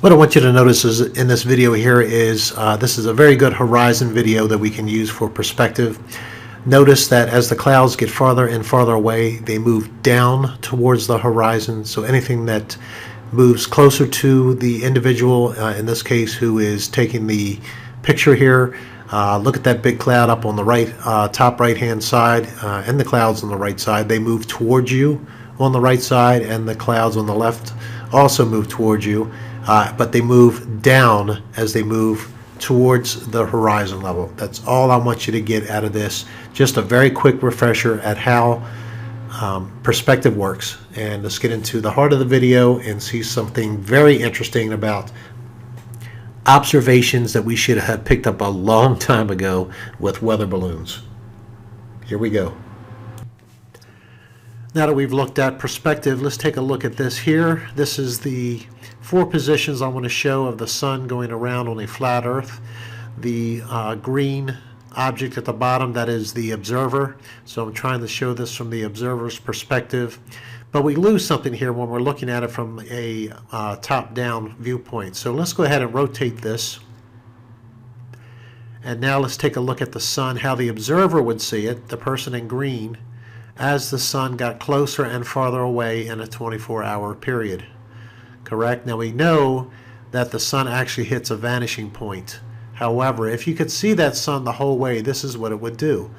What I want you to notice is in this video here is this is a very good horizon video that we can use for perspective. Notice that as the clouds get farther and farther away, they move down towards the horizon. So anything that moves closer to the individual, in this case, who is taking the picture here, look at that big cloud up on the right, top right-hand side, and the clouds on the right side. They move towards you on the right side, and the clouds on the left also move towards you. But they move down as they move towards the horizon level. That's all I want you to get out of this. Just a very quick refresher at how perspective works. And let's get into the heart of the video and see something very interesting about observations that we should have picked up a long time ago with weather balloons. Here we go. Now that we've looked at perspective, let's take a look at this here. This is the 4 positions I want to show of the sun going around on a flat earth. The green object at the bottom, that is the observer. So I'm trying to show this from the observer's perspective. But we lose something here when we're looking at it from a top-down viewpoint. So let's go ahead and rotate this. And now let's take a look at the sun, how the observer would see it, the person in green, as the sun got closer and farther away in a 24-hour period. Correct? Now we know that the sun actually hits a vanishing point. However, if you could see that sun the whole way, this is what it would do.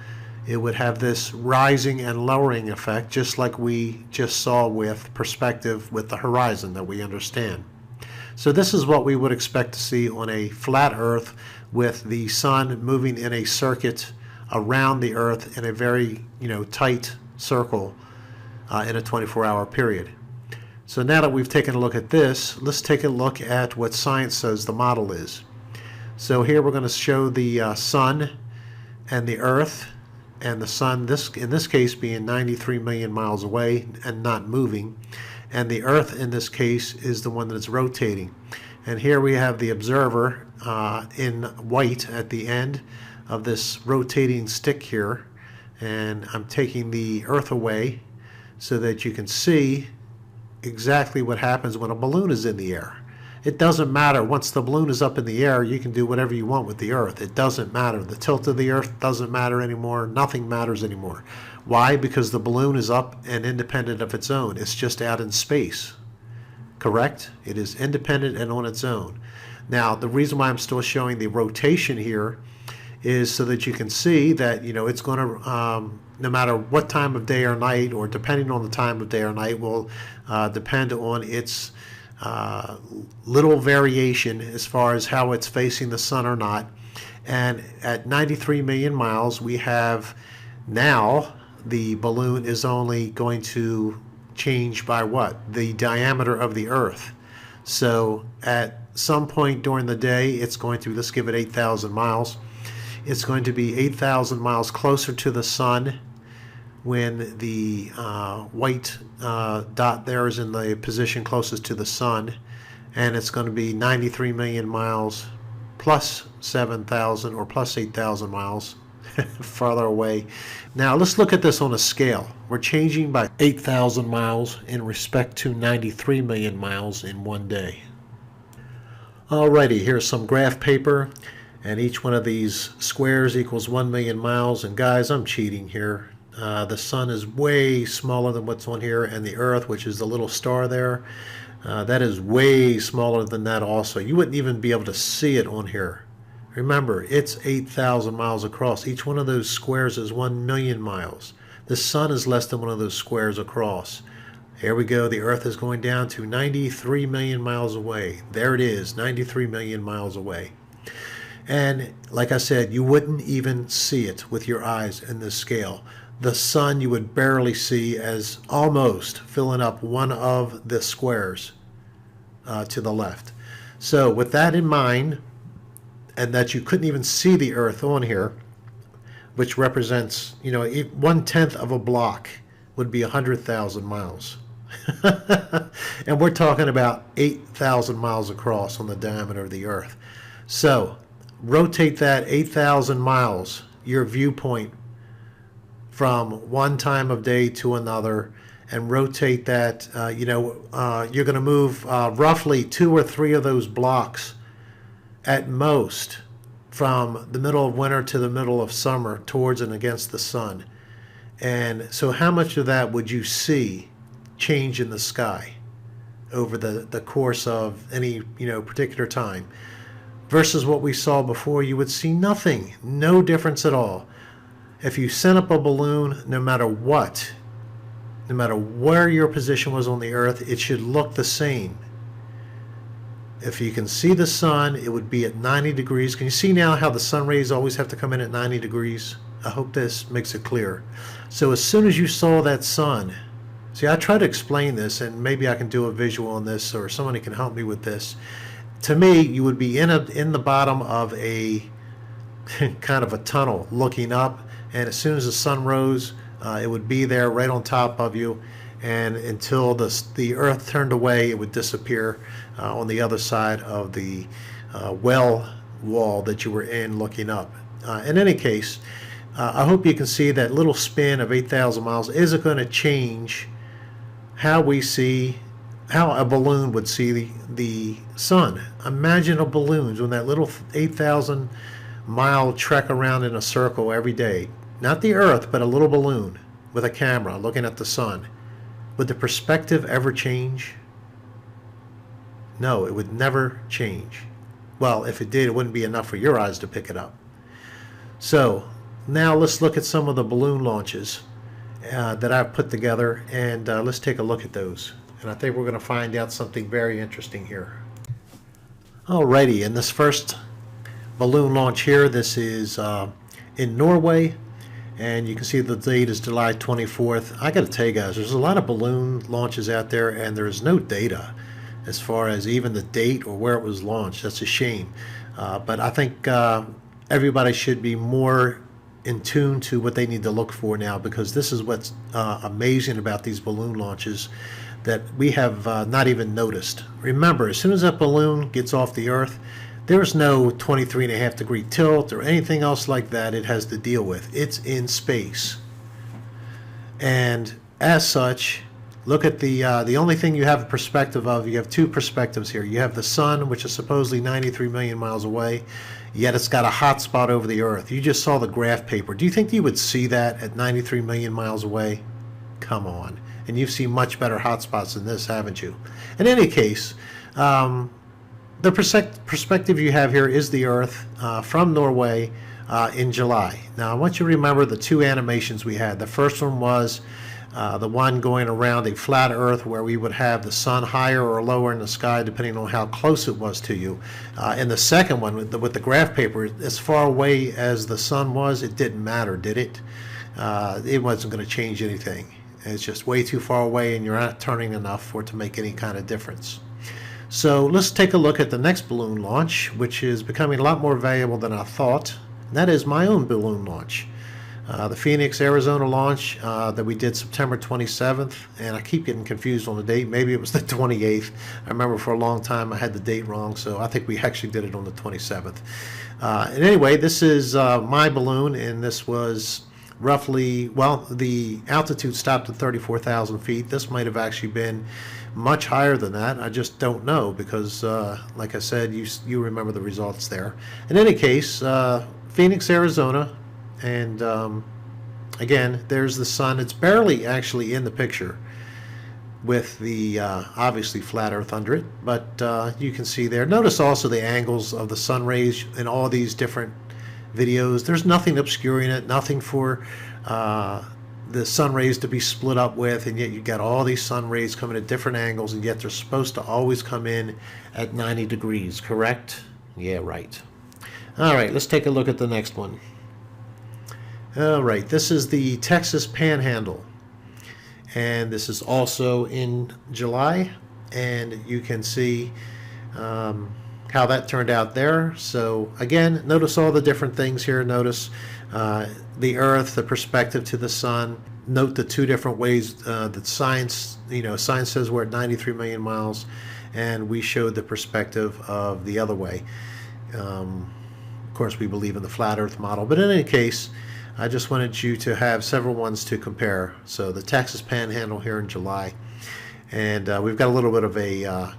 It would have this rising and lowering effect, just like we just saw with perspective with the horizon that we understand. So this is what we would expect to see on a flat earth, with the sun moving in a circuit around the earth in a very tight circle in a 24-hour period. So now that we've taken a look at this, let's take a look at what science says the model is. So here we're going to show the sun and the earth, and the sun, in this case, being 93 million miles away and not moving, and the earth in this case is the one that's rotating. And here we have the observer in white at the end of this rotating stick here, and I'm taking the earth away so that you can see exactly what happens when a balloon is in the air. It doesn't matter. Once the balloon is up in the air, you can do whatever you want with the earth. It doesn't matter. The tilt of the earth doesn't matter anymore. Nothing matters anymore. Why? Because the balloon is up and independent of its own. It's just out in space. Correct? It is independent and on its own. Now, the reason why I'm still showing the rotation here is so that you can see that it's going to no matter what time of day or night, or depending on the time of day or night, will depend on its little variation as far as how it's facing the sun or not. And at 93 million miles, we have now the balloon is only going to change by what? The diameter of the earth. So at some point during the day, it's going to, let's give it 8,000 miles. It's going to be 8,000 miles closer to the sun when the white dot there is in the position closest to the sun, and it's going to be 93 million miles plus 7,000 or plus 8,000 miles farther away. Now let's look at this on a scale. We're changing by 8,000 miles in respect to 93 million miles in one day. Alrighty, here's some graph paper, and each one of these squares equals 1 million miles. And guys, I'm cheating here. The sun is way smaller than what's on here, and the earth, which is the little star there, that is way smaller than that also. You wouldn't even be able to see it on here. Remember, it's 8,000 miles across. Each one of those squares is 1 million miles. The sun is less than one of those squares across. Here we go. The earth is going down to 93 million miles away. There it is, 93 million miles away. And like I said, you wouldn't even see it with your eyes in this scale. The sun you would barely see as almost filling up one of the squares to the left. So with that in mind, and that you couldn't even see the earth on here, which represents, 1/10 of a block would be 100,000 miles. And we're talking about 8,000 miles across on the diameter of the earth. So rotate that 8,000 miles, your viewpoint, from one time of day to another, and rotate that, you're going to move roughly 2 or 3 of those blocks at most from the middle of winter to the middle of summer towards and against the sun. And so how much of that would you see change in the sky over the course of any particular time versus what we saw before? You would see nothing, no difference at all. If you sent up a balloon, no matter what, no matter where your position was on the earth, it should look the same. If you can see the sun, it would be at 90 degrees. Can you see now how the sun rays always have to come in at 90 degrees? I hope this makes it clear. So as soon as you saw that sun, see, I try to explain this, and maybe I can do a visual on this, or somebody can help me with this. To me, you would be in the bottom of a kind of a tunnel looking up, and as soon as the sun rose, it would be there right on top of you, and until the earth turned away, it would disappear on the other side of the well wall that you were in looking up. In any case, I hope you can see that little spin of 8,000 miles isn't going to change how a balloon would see the sun. Imagine a balloon doing that little 8,000 mile trek around in a circle every day. Not the earth, but a little balloon with a camera looking at the sun. Would the perspective ever change? No, it would never change. Well, if it did, it wouldn't be enough for your eyes to pick it up. So now let's look at some of the balloon launches that I've put together, and let's take a look at those. And I think we're going to find out something very interesting here. Alrighty, in this first balloon launch here, this is in Norway, and you can see the date is July 24th. I got to tell you guys, there's a lot of balloon launches out there, and there's no data as far as even the date or where it was launched. That's a shame. But I think everybody should be more in tune to what they need to look for now, because this is what's amazing about these balloon launches that we have not even noticed. Remember, as soon as that balloon gets off the earth, there's no 23.5 degree tilt or anything else like that it has to deal with. It's in space. And as such, look at the only thing you have a perspective of, you have two perspectives here. You have the sun, which is supposedly 93 million miles away, yet it's got a hot spot over the earth. You just saw the graph paper. Do you think you would see that at 93 million miles away? Come on. And you've seen much better hot spots than this, haven't you? In any case, the perspective you have here is the Earth from Norway in July. Now, I want you to remember the two animations we had. The first one was the one going around a flat Earth where we would have the sun higher or lower in the sky depending on how close it was to you. And the second one with the graph paper, as far away as the sun was, it didn't matter, did it? It wasn't going to change anything. It's just way too far away, and you're not turning enough for it to make any kind of difference. So let's take a look at the next balloon launch, which is becoming a lot more valuable than I thought. And that is my own balloon launch. The Phoenix, Arizona launch that we did September 27th, and I keep getting confused on the date. Maybe it was the 28th. I remember for a long time I had the date wrong, so I think we actually did it on the 27th. And anyway, this is my balloon, and this was roughly, well, the altitude stopped at 34,000 feet. This might have actually been much higher than that. I just don't know because, like I said, you remember the results there. In any case, Phoenix, Arizona, and again, there's the sun. It's barely actually in the picture with the obviously flat Earth under it, but you can see there. Notice also the angles of the sun rays in all these different videos. There's nothing obscuring it, nothing for the sun rays to be split up with, and yet you got all these sun rays coming at different angles, and yet they're supposed to always come in at 90 degrees, correct? Yeah, right. All right, let's take a look at the next one. All right, this is the Texas Panhandle, and this is also in July, and you can see how that turned out there. So again, notice all the different things here. Notice the Earth, the perspective to the sun. Note the two different ways that science says we're at 93 million miles, and we showed the perspective of the other way. Of course, we believe in the flat Earth model, but in any case, I just wanted you to have several ones to compare. So the Texas Panhandle here in July, and we've got a little bit of a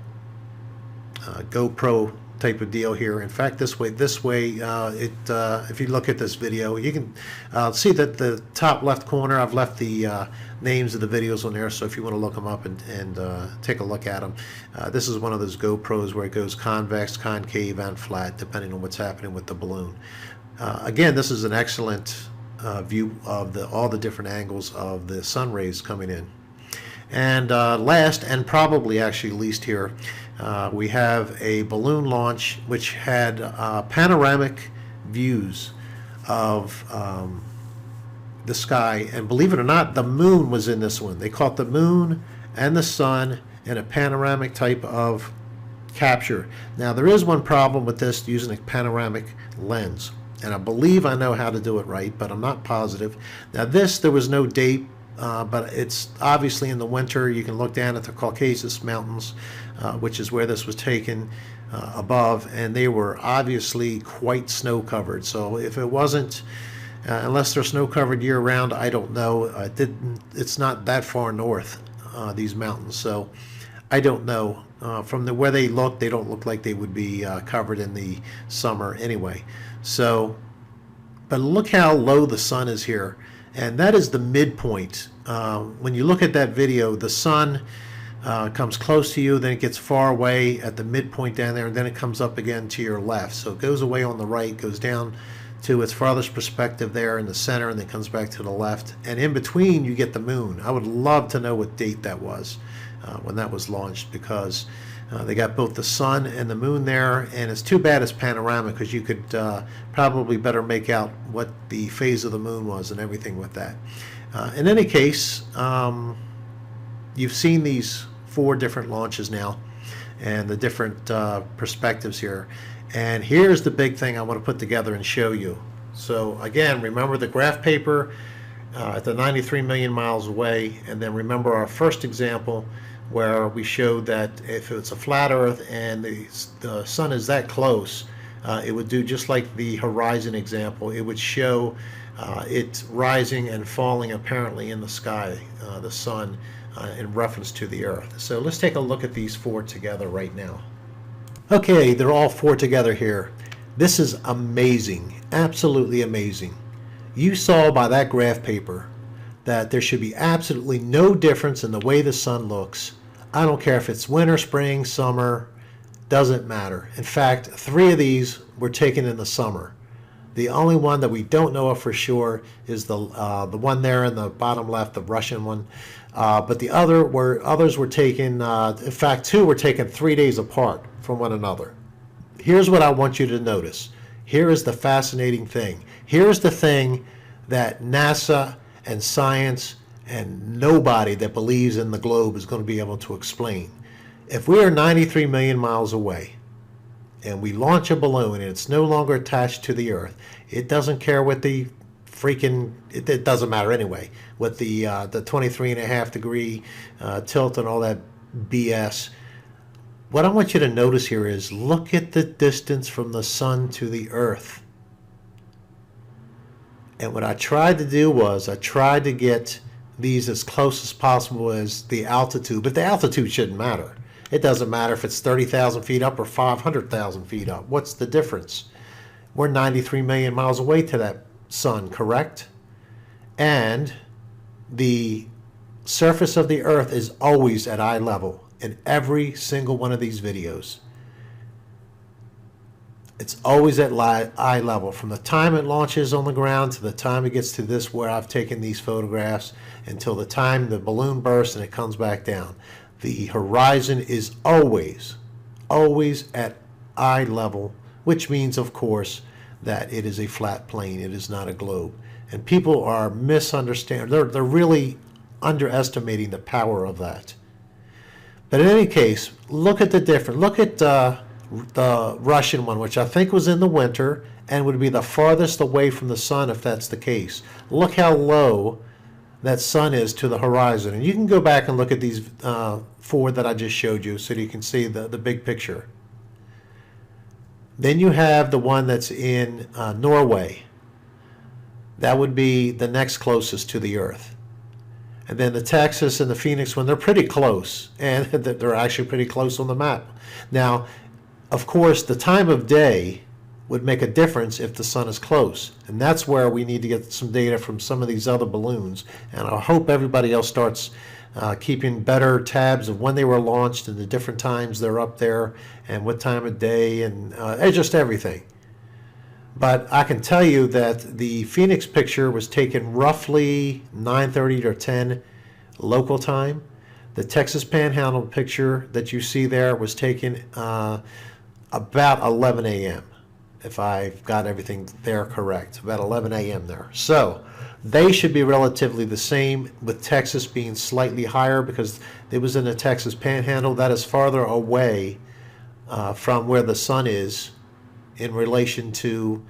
GoPro type of deal here. In fact, this way, if you look at this video, you can see that the top left corner, I've left the names of the videos on there, so if you want to look them up and take a look at them. This is one of those GoPros where it goes convex, concave, and flat, depending on what's happening with the balloon. Again, this is an excellent view of all the different angles of the sun rays coming in. And last, and probably actually least here, we have a balloon launch which had panoramic views of the sky. And believe it or not, the moon was in this one. They caught the moon and the sun in a panoramic type of capture. Now, there is one problem with this using a panoramic lens. And I believe I know how to do it right, but I'm not positive. Now, there was no date. But it's obviously in the winter. You can look down at the Caucasus Mountains, which is where this was taken above, and they were obviously quite snow covered. So if it wasn't, unless they're snow covered year round, I don't know. It's not that far north, these mountains, so I don't know. From where they don't look like they would be covered in the summer anyway. So, but look how low the sun is here. And that is the midpoint. When you look at that video, the sun comes close to you, then it gets far away at the midpoint down there, and then it comes up again to your left. So it goes away on the right, goes down to its farthest perspective there in the center, and then comes back to the left. And in between, you get the moon. I would love to know what date that was when that was launched, because they got both the sun and the moon there, and it's too bad it's panoramic, because you could probably better make out what the phase of the moon was and everything with that. In any case, you've seen these 4 different launches now and the different perspectives here. And here's the big thing I want to put together and show you. So again, remember the graph paper at the 93 million miles away, and then remember our first example where we showed that if it's a flat Earth and the sun is that close, it would do just like the horizon example. It would show it rising and falling apparently in the sky, the sun, in reference to the Earth. So let's take a look at these 4 together right now. Okay, they're all 4 together here. This is amazing, absolutely amazing. You saw by that graph paper that there should be absolutely no difference in the way the sun looks. I don't care if it's winter, spring, summer, doesn't matter. In fact, 3 of these were taken in the summer. The only one that we don't know of for sure is the one there in the bottom left, the Russian one. But the others were taken, in fact, 2 were taken 3 days apart from one another. Here's what I want you to notice. Here is the fascinating thing. Here's the thing that NASA and science and nobody that believes in the globe is going to be able to explain. If we are 93 million miles away and we launch a balloon and it's no longer attached to the Earth, it doesn't care what the freaking, it doesn't matter anyway, with the 23.5 degree tilt and all that BS. What I want you to notice here is look at the distance from the sun to the Earth. And what I tried to do was I tried to get these as close as possible as the altitude, but the altitude shouldn't matter. It doesn't matter if it's 30,000 feet up or 500,000 feet up. What's the difference? We're 93 million miles away to that sun, correct? And the surface of the Earth is always at eye level in every single one of these videos. It's always at eye level from the time it launches on the ground to the time it gets to this where I've taken these photographs until the time the balloon bursts and it comes back down. The horizon is always at eye level, which means, of course, that it is a flat plane. It is not a globe. And people are misunderstanding. They're really underestimating the power of that. But in any case, look at the difference. Look at the Russian one, which I think was in the winter and would be the farthest away from the sun if that's the case. Look how low that sun is to the horizon. And you can go back and look at these 4 that I just showed you so that you can see the big picture. Then you have the one that's in Norway. that would be the next closest to the Earth. And then the Texas and the Phoenix one, they're pretty close, and they're actually pretty close on the map. Now, of course, the time of day would make a difference if the sun is close, and that's where we need to get some data from some of these other balloons. And I hope everybody else starts keeping better tabs of when they were launched and the different times they're up there and what time of day and just everything. But I can tell you that the Phoenix picture was taken roughly 9:30 or 10 local time. The Texas Panhandle picture that you see there was taken about 11 a.m. if I've got everything there correct, about 11 a.m. there. So they should be relatively the same, with Texas being slightly higher because it was in the Texas Panhandle. That is farther away from where the sun is in relation to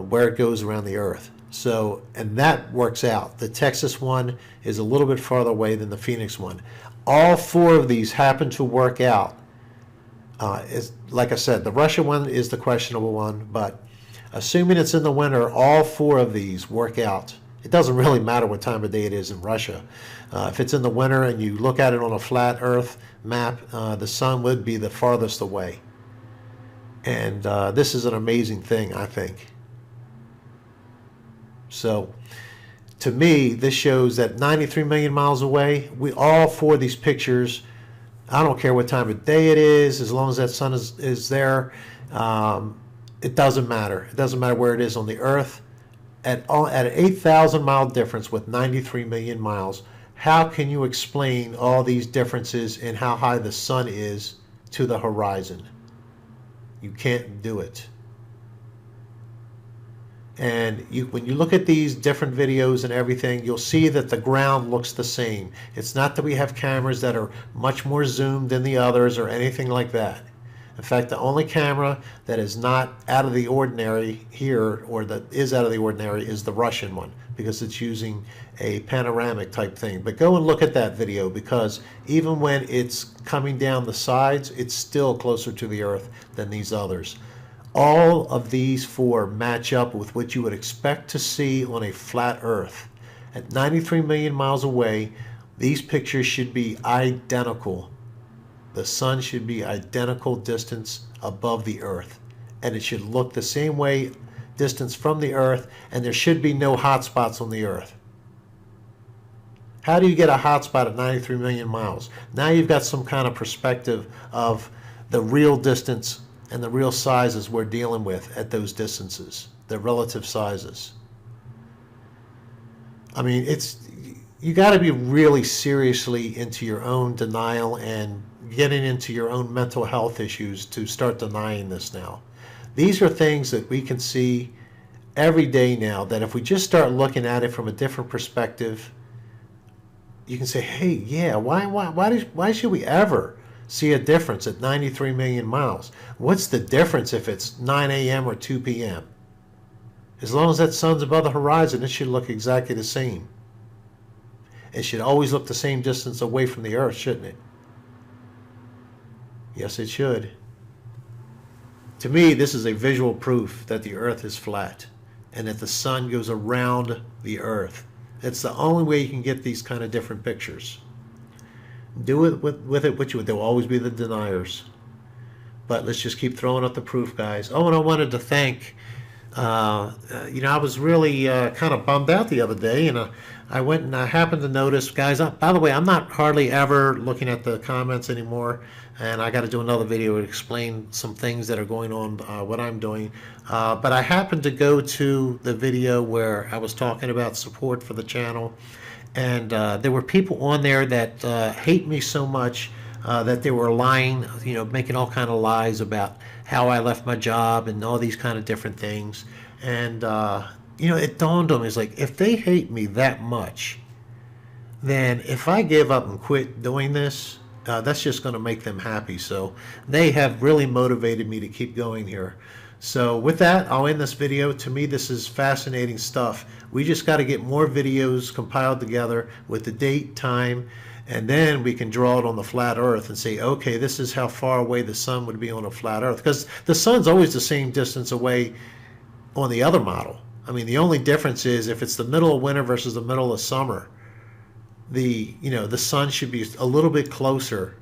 where it goes around the Earth. So, and that works out. The Texas one is a little bit farther away than the Phoenix one. All four of these happen to work out. Like I said, the Russia one is the questionable one, but assuming it's in the winter, all four of these work out. It doesn't really matter what time of day it is in Russia. If it's in the winter and you look at it on a flat Earth map, the sun would be the farthest away. And this is an amazing thing, I think. So, to me, this shows that 93 million miles away, all four of these pictures, I don't care what time of day it is, as long as that sun is there, it doesn't matter. It doesn't matter where it is on the Earth. At an 8,000 mile difference with 93 million miles, how can you explain all these differences in how high the sun is to the horizon? You can't do it. And when you look at these different videos and everything, you'll see that the ground looks the same. It's not that we have cameras that are much more zoomed than the others or anything like that. In fact, the only camera that is not out of the ordinary here, or that is out of the ordinary, is the Russian one, because it's using a panoramic type thing. But go and look at that video, because even when it's coming down the sides, it's still closer to the Earth than these others. All of these four match up with what you would expect to see on a flat Earth. At 93 million miles away, these pictures should be identical. The sun should be identical distance above the Earth, and it should look the same way distance from the Earth, and there should be no hot spots on the Earth. How do you get a hot spot at 93 million miles? Now you've got some kind of perspective of the real distance and the real sizes we're dealing with at those distances, the relative sizes. I mean, you got to be really seriously into your own denial and getting into your own mental health issues to start denying this now. These are things that we can see every day now, that if we just start looking at it from a different perspective, you can say, hey, yeah, why should we ever see a difference at 93 million miles? What's the difference if it's 9 a.m. or 2 p.m.? As long as that sun's above the horizon, it should look exactly the same. It should always look the same distance away from the Earth, shouldn't it? Yes, it should. To me, this is a visual proof that the Earth is flat and that the sun goes around the Earth. It's the only way you can get these kind of different pictures. Do it with it what you would. There will always be the deniers. But let's just keep throwing up the proof, guys. Oh, and I wanted to thank, I was really kind of bummed out the other day, and I went and I happened to notice, guys, by the way, I'm not hardly ever looking at the comments anymore, and I got to do another video to explain some things that are going on, what I'm doing. But I happened to go to the video where I was talking about support for the channel, and there were people on there that hate me so much that they were lying, making all kind of lies about how I left my job and all these kind of different things. And it dawned on me, it's like, if they hate me that much, then if I give up and quit doing this, that's just going to make them happy. So they have really motivated me to keep going here. So with that, I'll end this video. To me, this is fascinating stuff. We just got to get more videos compiled together with the date, time, and then we can draw it on the flat Earth and say, okay, this is how far away the sun would be on a flat Earth. Because the sun's always the same distance away on the other model. I mean, the only difference is if it's the middle of winter versus the middle of summer, the sun should be a little bit closer,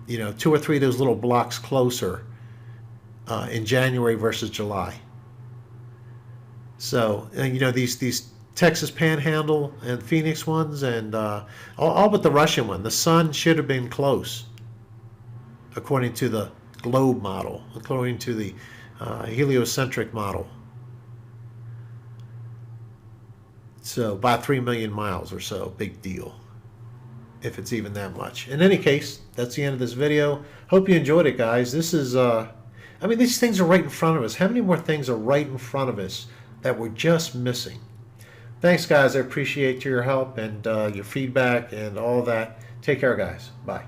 2 or 3 of those little blocks closer in January versus July. So, these Texas Panhandle and Phoenix ones, and all but the Russian one, the sun should have been close, according to the globe model, according to the heliocentric model. So by 3 million miles or so, big deal, if it's even that much. In any case, that's the end of this video. Hope you enjoyed it, guys. This is, I mean, these things are right in front of us. How many more things are right in front of us that we're just missing? Thanks, guys. I appreciate your help and your feedback and all that. Take care, guys. Bye.